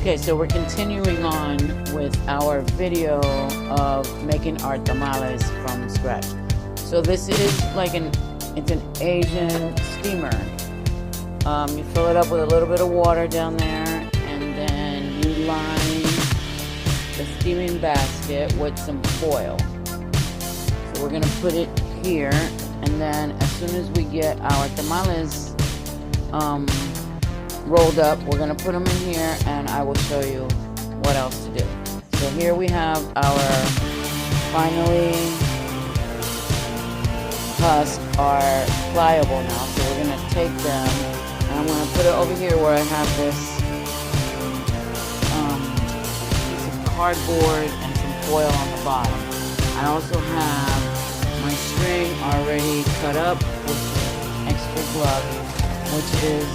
Okay, so we're continuing on with our video of making our tamales from scratch. So this is like it's an Asian steamer. You fill it up with a little bit of water down there, and then you line the steaming basket with some foil. So we're gonna put it here, and then as soon as we get our tamales rolled up, we're gonna put them in here, and I will show you what else to do. So here we have our finally husks are pliable now, so we're gonna take them, and I'm gonna put it over here where I have this piece of cardboard and some foil on the bottom. I also have my string already cut up with extra glove, which is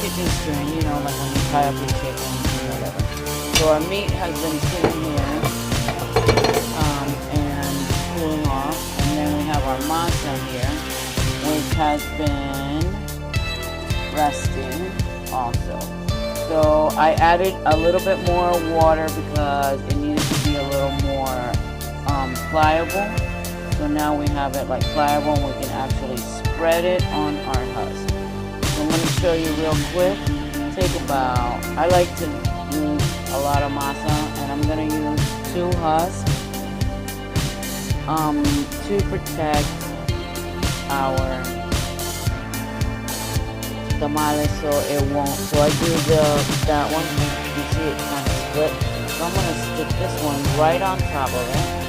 kitchen string, you know, like when you tie up your chicken or whatever. So our meat has been sitting here and cooling off, and then we have our masa here, which has been resting also. So I added a little bit more water because it needed to be a little more pliable. So now we have it like pliable, and we can actually spread it on our husk. So I'm going to show you real quick. I like to use a lot of masa, and I'm going to use 2 husks to protect our tamales so it won't. So I do that one. You see it kind of split. So I'm going to stick this one right on top of it.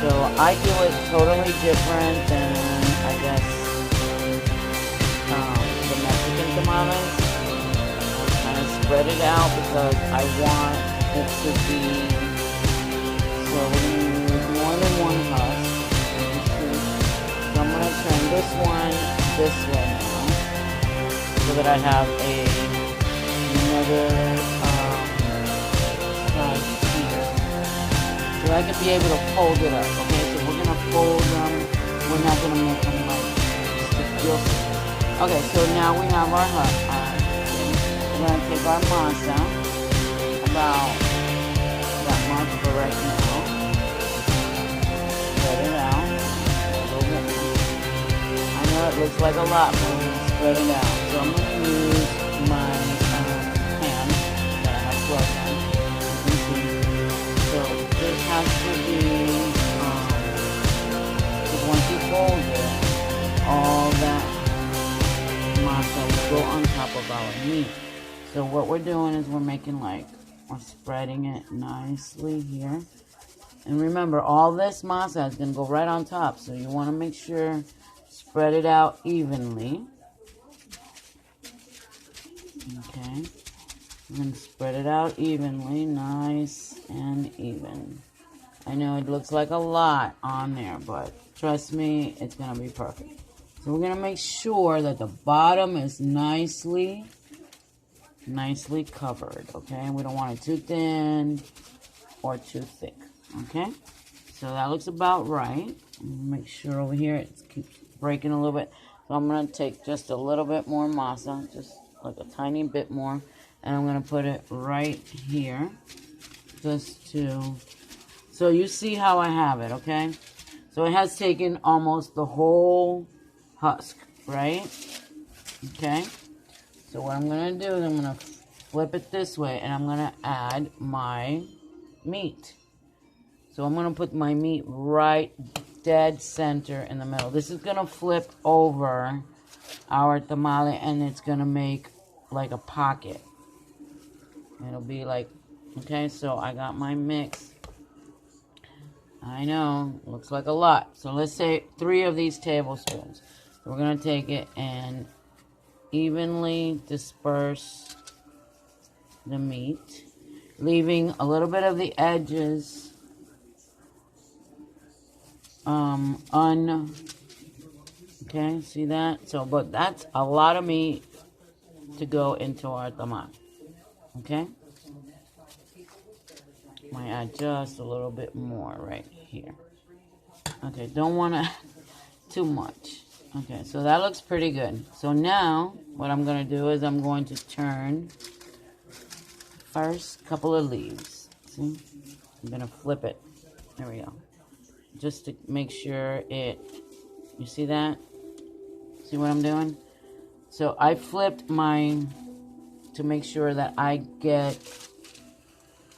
So I do it totally different than, I guess, the Mexican tamales. I kind of spread it out because I want it to be, so we're going to use more than 1 husk. So I'm going to turn this one this way now, so that I have another side. So I can be able to fold it up, okay? So we're going to fold them. We're not going to make them like stick. Okay, so now we have our husk. We're going to take our masa, about that much for right now. Spread it out. A little bit more. I know it looks like a lot, but we're going to spread it out. So I'm going to use my hand that I have gloves on. This has to be, because once you fold it, all that masa will go on top of our meat. So what we're doing is we're spreading it nicely here. And remember, all this masa is going to go right on top. So you want to make sure, spread it out evenly. Okay. I'm going to spread it out evenly, nice and even. I know it looks like a lot on there, but trust me, it's going to be perfect. So we're going to make sure that the bottom is nicely covered, okay? We don't want it too thin or too thick, okay? So that looks about right. Make sure over here it keeps breaking a little bit. So I'm going to take just a little bit more masa, just like a tiny bit more. And I'm going to put it right here, so you see how I have it, okay? So it has taken almost the whole husk, right? Okay? So what I'm going to do is I'm going to flip it this way, and I'm going to add my meat. So I'm going to put my meat right dead center in the middle. This is going to flip over our tamale, and it's going to make like a pocket. It'll be like, okay, so I got my mix. I know, looks like a lot. So let's say 3 of these tablespoons. So we're going to take it and evenly disperse the meat, leaving a little bit of the edges okay, see that? So, but that's a lot of meat to go into our tamal. Okay, might add just a little bit more right here. Okay, don't want to too much. Okay, so that looks pretty good. So now, what I'm going to do is I'm going to turn first couple of leaves. See? I'm going to flip it. There we go. Just to make sure it, you see that? See what I'm doing? So I flipped mine to make sure that I get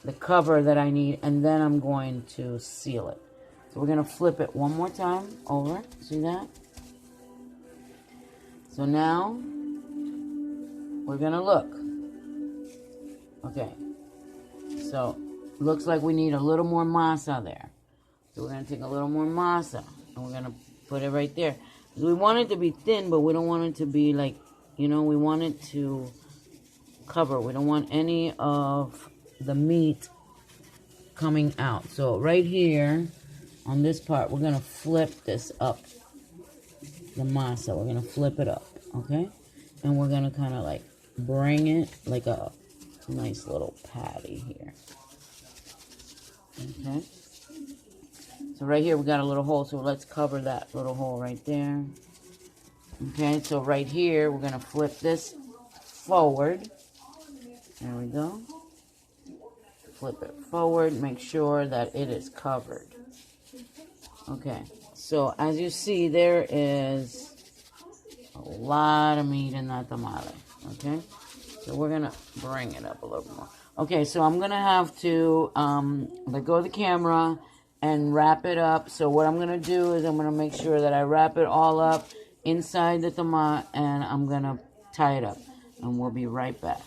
the cover that I need, and then I'm going to seal it. So we're going to flip it one more time over. See that? So now we're going to look. Okay. So looks like we need a little more masa there. So we're going to take a little more masa and we're going to put it right there. We want it to be thin, but we don't want it to be like, you know, we want it to cover. We don't want any of the meat coming out. So right here on this part, we're going to flip this up. The masa, we're going to flip it up, okay? And we're going to kind of like bring it like a nice little patty here. Okay? So right here we got a little hole, so let's cover that little hole right there. Okay, so right here we're going to flip this forward. There we go. Flip it forward, make sure that it is covered. Okay, so as you see, there is a lot of meat in that tamale. Okay, so we're going to bring it up a little more. Okay, so I'm going to have to let go of the camera and wrap it up. So what I'm going to do is I'm going to make sure that I wrap it all up inside the tamale, and I'm going to tie it up. And we'll be right back.